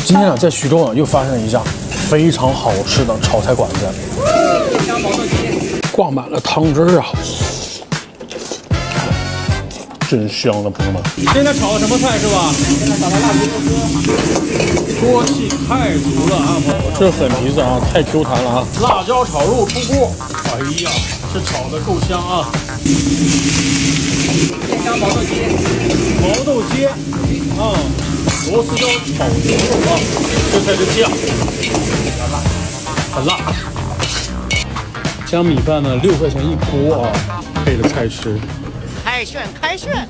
今天啊，在徐州啊，又发现了一家非常好吃的炒菜馆子，挂满了汤汁儿啊，真香的朋友们！现在炒的什么菜是吧？现在炒的辣皮肉丝，锅气太足了啊！这粉皮子啊，太 Q 弹了啊！辣椒炒肉出锅，哎呀，这炒的够香啊！鲜香毛豆鸡，毛豆鸡啊，螺丝椒炒牛肉啊，这菜真香，很辣。江米饭呢，6块钱一锅啊，配着菜吃。开炫开炫！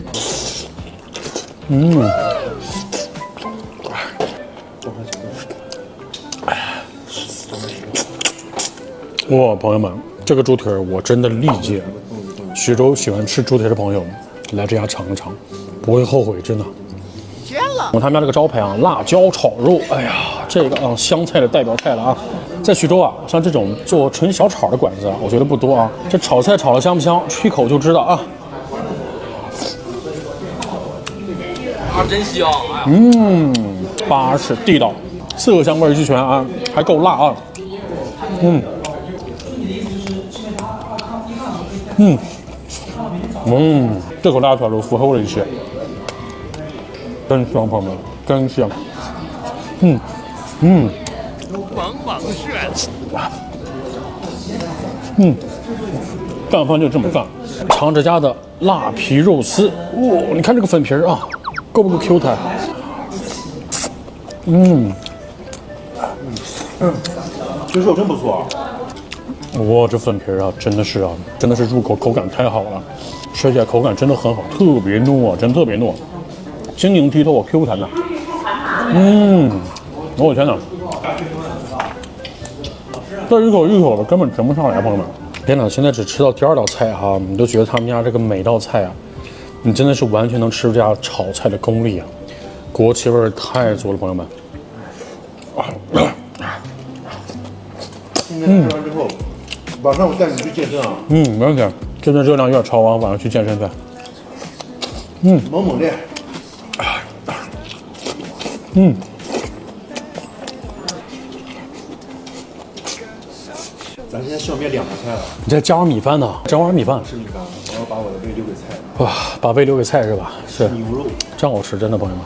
哇，朋友们，这个猪蹄儿我真的力荐，徐州喜欢吃猪蹄的朋友来这家尝一尝，不会后悔，真的。绝了！他们家这个招牌啊，辣椒炒肉，哎呀，这个啊湘菜的代表菜了啊。在徐州啊，像这种做纯小炒的馆子啊，我觉得不多啊。这炒菜炒的香不香，吃一口就知道啊。真香！巴适地道，色香味俱全啊，还够辣啊。这口辣炒肉符合我的一些，真香，朋友们，真香。猛猛炫！干饭就这么干。尝这家的辣皮肉丝，哇、你看这个粉皮儿啊，够不够 Q 弹？这肉真不错啊！哇，这粉皮儿啊，真的是入口口感太好了，吃起来口感真的很好，特别糯啊，真特别糯，晶莹剔透啊 ，Q 弹的。我的天哪！这一口一口的根本停不上来，朋友们。天哪，现在只吃到第2道菜哈，你都觉得他们家这个每道菜啊，你真的是完全能吃出这家炒菜的功力啊，国气味太足了，朋友们。今天吃完之后，晚上我带你去健身啊！没问题，这顿热量有点超啊，晚上去健身去。猛猛练。咱现在需要面2个菜了。你再加碗米饭呢？整碗米饭。吃米饭，我要把我的胃留给菜。哇，把胃留给菜是吧？是。牛肉，真好吃，真的，朋友们。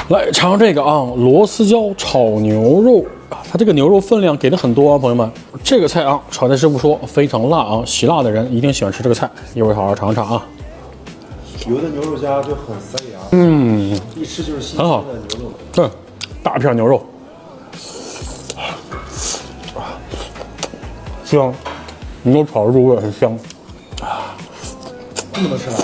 来尝这个啊，螺丝椒炒牛肉。它这个牛肉分量给的很多啊，朋友们。这个菜啊，炒菜师傅说非常辣啊，喜辣的人一定喜欢吃这个菜，一会儿好好尝尝啊。有的牛肉家就很塞牙，一吃就是新鲜的牛肉。对，大片牛肉，香，牛肉炒的入味很香，这么能吃辣？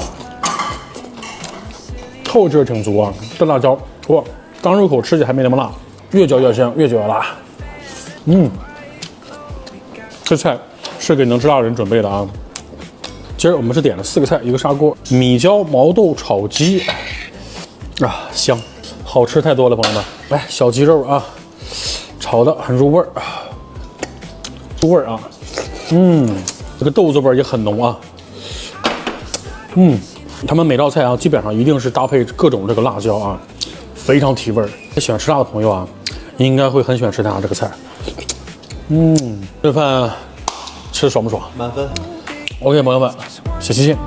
透劲儿挺足啊。这辣椒，哇，刚入口吃起来还没那么辣，越嚼越香，越嚼越辣。这菜是给能吃辣的人准备的啊。今儿我们是点了4个菜，1个砂锅，米椒毛豆炒鸡，啊，香，好吃太多了，朋友们。来，小鸡肉啊，炒的很入味儿，入味儿啊。这个豆子味儿也很浓啊。他们每道菜啊，基本上一定是搭配各种这个辣椒啊，非常提味儿。喜欢吃辣的朋友啊，应该会很喜欢吃他这个菜。这饭吃的爽不爽？满分。 OK， 朋友们，下期见。